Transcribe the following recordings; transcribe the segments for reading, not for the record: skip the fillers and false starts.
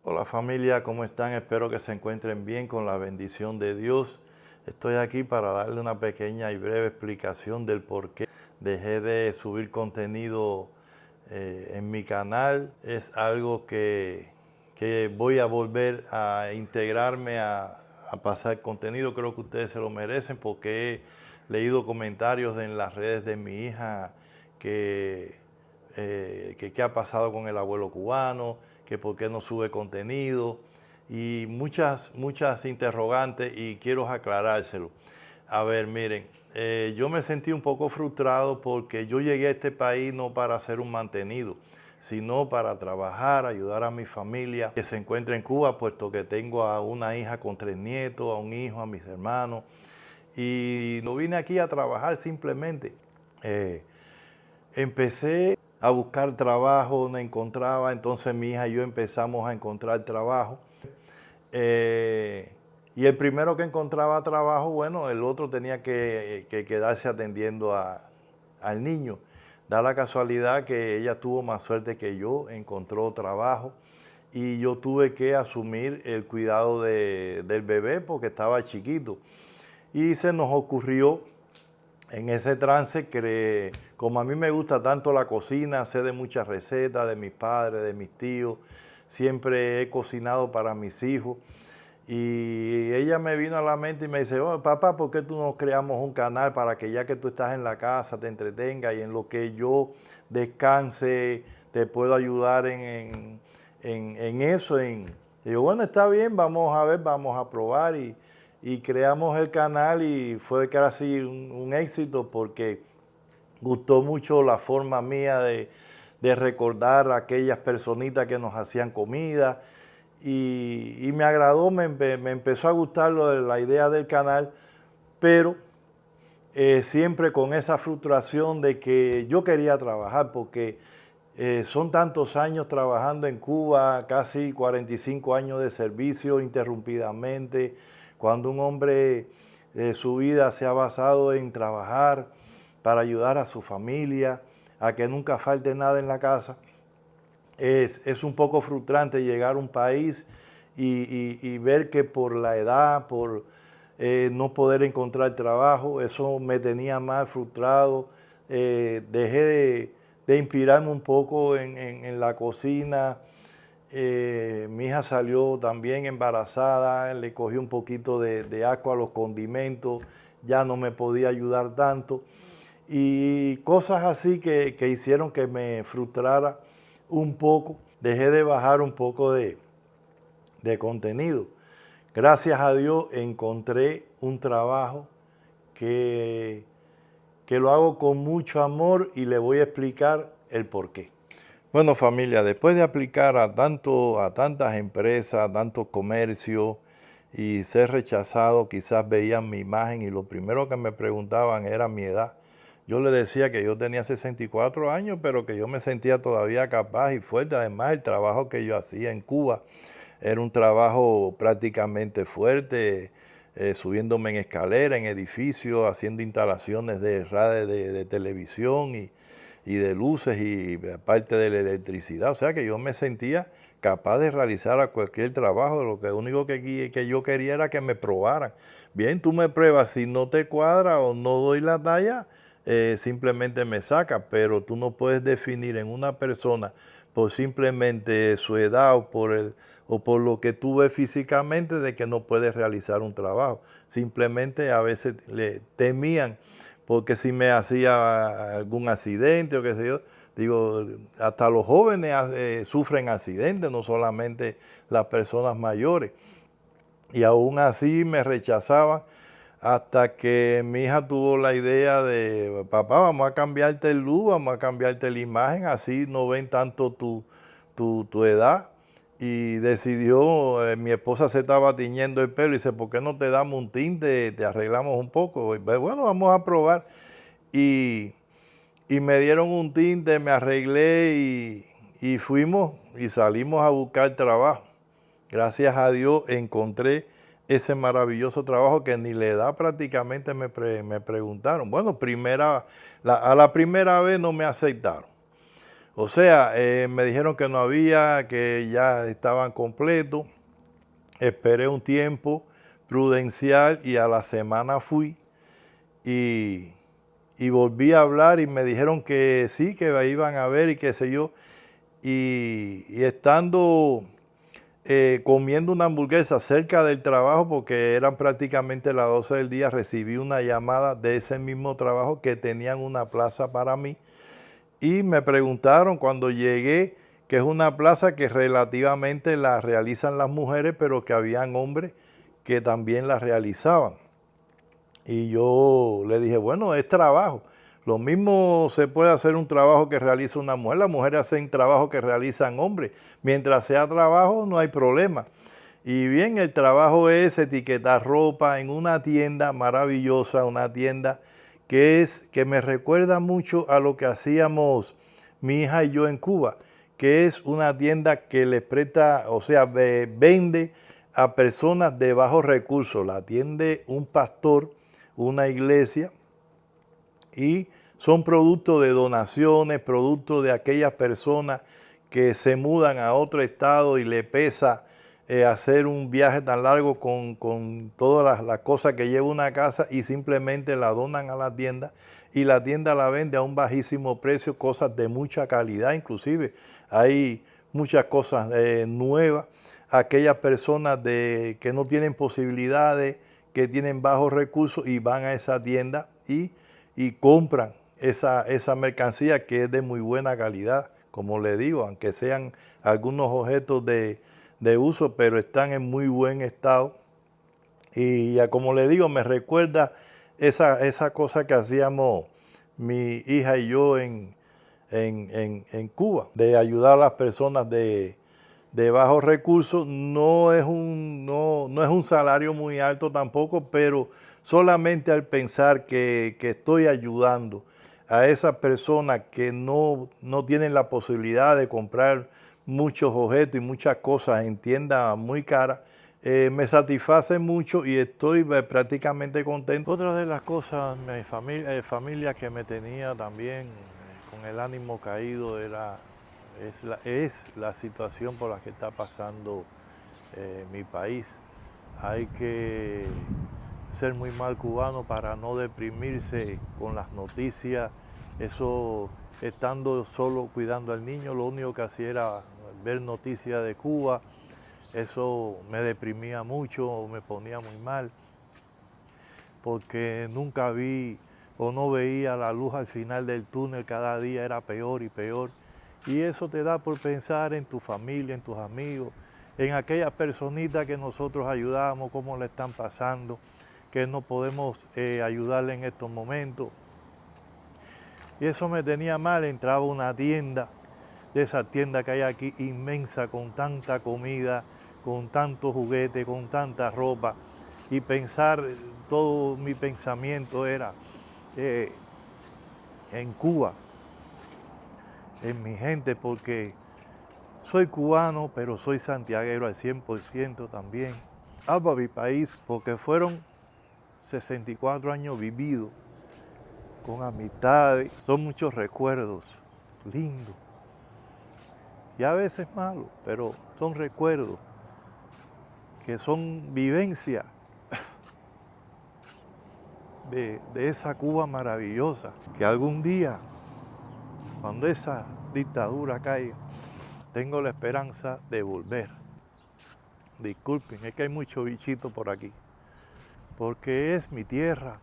Hola familia, ¿cómo están? Espero que se encuentren bien con la bendición de Dios. Estoy aquí para darle una pequeña y breve explicación del por qué dejé de subir contenido en mi canal. Es algo que voy a volver a integrarme a pasar contenido. Creo que ustedes se lo merecen porque he leído comentarios en las redes de mi hija que qué ha pasado con el abuelo cubano, que por qué no sube contenido y muchas interrogantes y quiero aclarárselo. A ver, miren, yo me sentí un poco frustrado porque yo llegué a este país no para ser un mantenido, sino para trabajar, ayudar a mi familia que se encuentra en Cuba, puesto que tengo a una hija con 3 nietos, a un hijo, a mis hermanos, y no vine aquí a trabajar simplemente. Eh, Empecé a buscar trabajo, no encontraba, entonces mi hija y yo empezamos a encontrar trabajo. Y el primero que encontraba trabajo, bueno, el otro tenía que quedarse atendiendo al niño. Da la casualidad que ella tuvo más suerte que yo, encontró trabajo y yo tuve que asumir el cuidado del bebé porque estaba chiquito. Y se nos ocurrió en ese trance, como a mí me gusta tanto la cocina, sé de muchas recetas de mis padres, de mis tíos, siempre he cocinado para mis hijos. Y ella me vino a la mente y me dice, oh, papá, ¿por qué tú no creamos un canal para que ya que tú estás en la casa te entretengas y en lo que yo descanse te puedo ayudar en eso? Y digo, bueno, está bien, vamos a ver, vamos a probar. Y creamos el canal y fue casi un éxito porque gustó mucho la forma mía de recordar a aquellas personitas que nos hacían comida y me agradó, me empezó a gustar la idea del canal, pero siempre con esa frustración de que yo quería trabajar porque son tantos años trabajando en Cuba, casi 45 años de servicio interrumpidamente, cuando un hombre su vida se ha basado en trabajar para ayudar a su familia, a que nunca falte nada en la casa. Es un poco frustrante llegar a un país y ver que por la edad, por no poder encontrar trabajo, eso me tenía más frustrado. Dejé de inspirarme un poco en la cocina. Mi hija salió también embarazada, le cogí un poquito de asco a los condimentos, ya no me podía ayudar tanto. Y cosas así que hicieron que me frustrara un poco. Dejé de bajar un poco de contenido. Gracias a Dios encontré un trabajo que, que lo hago con mucho amor y le voy a explicar el porqué. Bueno, familia, después de aplicar a tantas empresas, a tantos comercios y ser rechazado, quizás veían mi imagen y lo primero que me preguntaban era mi edad. Yo le decía que yo tenía 64 años, pero que yo me sentía todavía capaz y fuerte. Además, el trabajo que yo hacía en Cuba era un trabajo prácticamente fuerte, subiéndome en escalera, en edificios, haciendo instalaciones de radio, de televisión y de luces y parte de la electricidad. O sea que yo me sentía capaz de realizar a cualquier trabajo. Lo que único que yo quería era que me probaran. Bien, tú me pruebas, si no te cuadra o no doy la talla, simplemente me sacas, pero tú no puedes definir en una persona por simplemente su edad o por lo que tú ves físicamente de que no puedes realizar un trabajo. Simplemente a veces le temían porque si me hacía algún accidente o qué sé yo, digo, hasta los jóvenes sufren accidentes, no solamente las personas mayores. Y aún así me rechazaban hasta que mi hija tuvo la idea de, papá, vamos a cambiarte el look, vamos a cambiarte la imagen, así no ven tanto tu edad. Y decidió, mi esposa se estaba tiñendo el pelo y dice, ¿por qué no te damos un tinte, te arreglamos un poco? Y, bueno, vamos a probar. Y, y me dieron un tinte, me arreglé y fuimos y salimos a buscar trabajo. Gracias a Dios encontré ese maravilloso trabajo que ni la edad prácticamente me preguntaron. Bueno, a la primera vez no me aceptaron, O sea, me dijeron que no había, que ya estaban completos. Esperé un tiempo prudencial y a la semana fui y, y volví a hablar y me dijeron que sí, que me iban a ver y qué sé yo. Y estando comiendo una hamburguesa cerca del trabajo, porque eran prácticamente las 12 del día, recibí una llamada de ese mismo trabajo que tenían una plaza para mí. Y me preguntaron cuando llegué que es una plaza que relativamente la realizan las mujeres, pero que habían hombres que también la realizaban. Y yo le dije, bueno, es trabajo. Lo mismo se puede hacer un trabajo que realiza una mujer. Las mujeres hacen trabajo que realizan hombres. Mientras sea trabajo, no hay problema. Y bien, el trabajo es etiquetar ropa en una tienda maravillosa, una tienda que me recuerda mucho a lo que hacíamos mi hija y yo en Cuba, que es una tienda que les presta, o sea, vende a personas de bajos recursos. La atiende un pastor, una iglesia, y son productos de donaciones, productos de aquellas personas que se mudan a otro estado y le pesa hacer un viaje tan largo con todas las cosas que lleva una casa y simplemente la donan a la tienda y la tienda la vende a un bajísimo precio, cosas de mucha calidad inclusive. Hay muchas cosas nuevas. Aquellas personas que no tienen posibilidades, que tienen bajos recursos y van a esa tienda y compran esa mercancía que es de muy buena calidad, como le digo, aunque sean algunos objetos de uso, pero están en muy buen estado. Y ya como le digo, me recuerda esa cosa que hacíamos mi hija y yo en Cuba, de ayudar a las personas de bajos recursos. No es un salario muy alto tampoco, pero solamente al pensar que estoy ayudando a esas personas que no tienen la posibilidad de comprar muchos objetos y muchas cosas en tiendas muy caras, me satisface mucho y estoy prácticamente contento. Otra de las cosas, mi familia que me tenía también con el ánimo caído es la situación por la que está pasando mi país. Hay que ser muy mal cubano para no deprimirse con las noticias. Eso, estando solo cuidando al niño, lo único que hacía era ver noticias de Cuba. Eso me deprimía mucho, me ponía muy mal, porque nunca vi o no veía la luz al final del túnel, cada día era peor y peor. Y eso te da por pensar en tu familia, en tus amigos, en aquellas personitas que nosotros ayudamos, cómo le están pasando, que no podemos ayudarle en estos momentos. Y eso me tenía mal. Entraba a una tienda, de esa tienda que hay aquí, inmensa, con tanta comida, con tantos juguetes, con tanta ropa, y pensar, todo mi pensamiento era en Cuba, en mi gente, porque soy cubano, pero soy santiaguero al 100% también. Amo a mi país porque fueron 64 años vividos con amistades, son muchos recuerdos lindos y a veces malos, pero son recuerdos que son vivencias de esa Cuba maravillosa, que algún día, cuando esa dictadura caiga, tengo la esperanza de volver. Disculpen, es que hay mucho bichito por aquí, porque es mi tierra.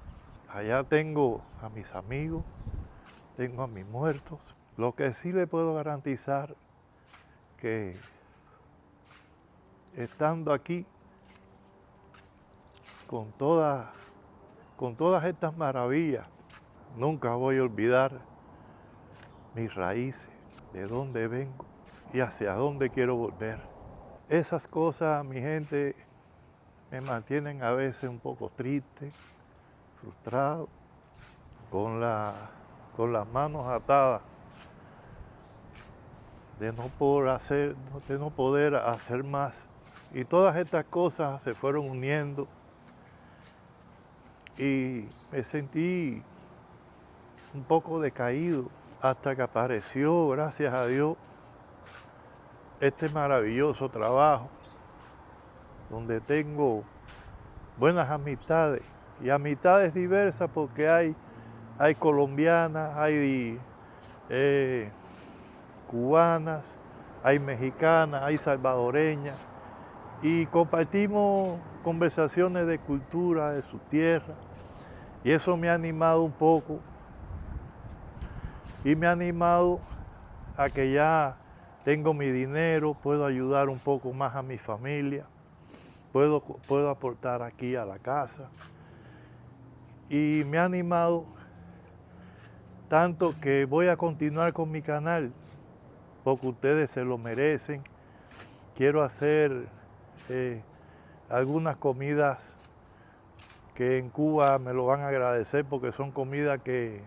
Allá tengo a mis amigos, tengo a mis muertos. Lo que sí le puedo garantizar que estando aquí con todas estas maravillas, nunca voy a olvidar mis raíces, de dónde vengo y hacia dónde quiero volver. Esas cosas, mi gente, me mantienen a veces un poco triste, frustrado, con las manos atadas, de no poder hacer más. Y todas estas cosas se fueron uniendo y me sentí un poco decaído, hasta que apareció, gracias a Dios, este maravilloso trabajo, donde tengo buenas amistades, y amistades diversas porque hay colombianas, hay cubanas, hay mexicanas, hay salvadoreñas, y compartimos conversaciones de cultura, de su tierra, y eso me ha animado un poco, y me ha animado a que ya tengo mi dinero, puedo ayudar un poco más a mi familia, puedo aportar aquí a la casa, y me ha animado tanto que voy a continuar con mi canal, porque ustedes se lo merecen. Quiero hacer algunas comidas que en Cuba me lo van a agradecer porque son comidas que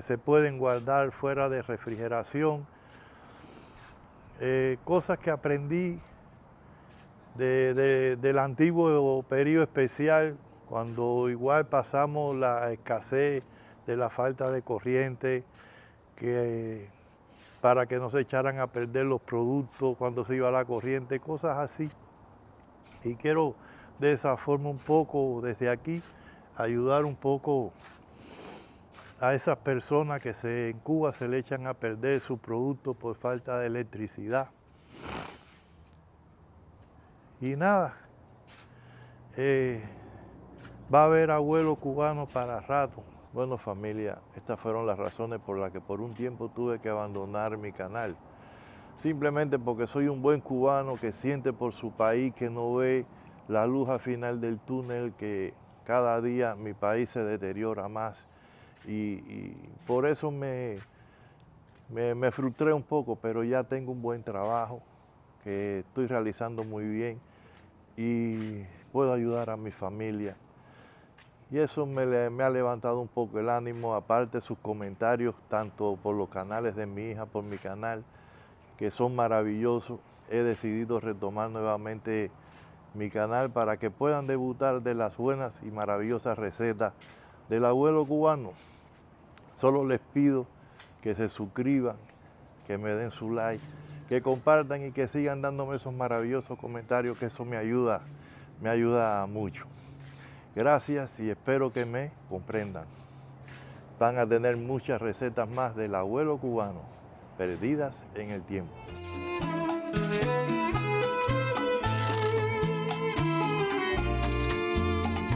se pueden guardar fuera de refrigeración. Cosas que aprendí del antiguo periodo especial, cuando igual pasamos la escasez de la falta de corriente, para que no se echaran a perder los productos cuando se iba la corriente, cosas así. Y quiero de esa forma un poco, desde aquí, ayudar un poco a esas personas que en Cuba se le echan a perder sus productos por falta de electricidad. Y nada, va a haber abuelo cubano para rato. Bueno, familia, estas fueron las razones por las que por un tiempo tuve que abandonar mi canal. Simplemente porque soy un buen cubano que siente por su país, que no ve la luz al final del túnel, que cada día mi país se deteriora más. Y por eso me frustré un poco, pero ya tengo un buen trabajo que estoy realizando muy bien y puedo ayudar a mi familia. Y eso me ha levantado un poco el ánimo, aparte de sus comentarios, tanto por los canales de mi hija, por mi canal, que son maravillosos. He decidido retomar nuevamente mi canal para que puedan debutar de las buenas y maravillosas recetas del abuelo cubano. Solo les pido que se suscriban, que me den su like, que compartan y que sigan dándome esos maravillosos comentarios, que eso me ayuda mucho. Gracias y espero que me comprendan. Van a tener muchas recetas más del abuelo cubano, perdidas en el tiempo.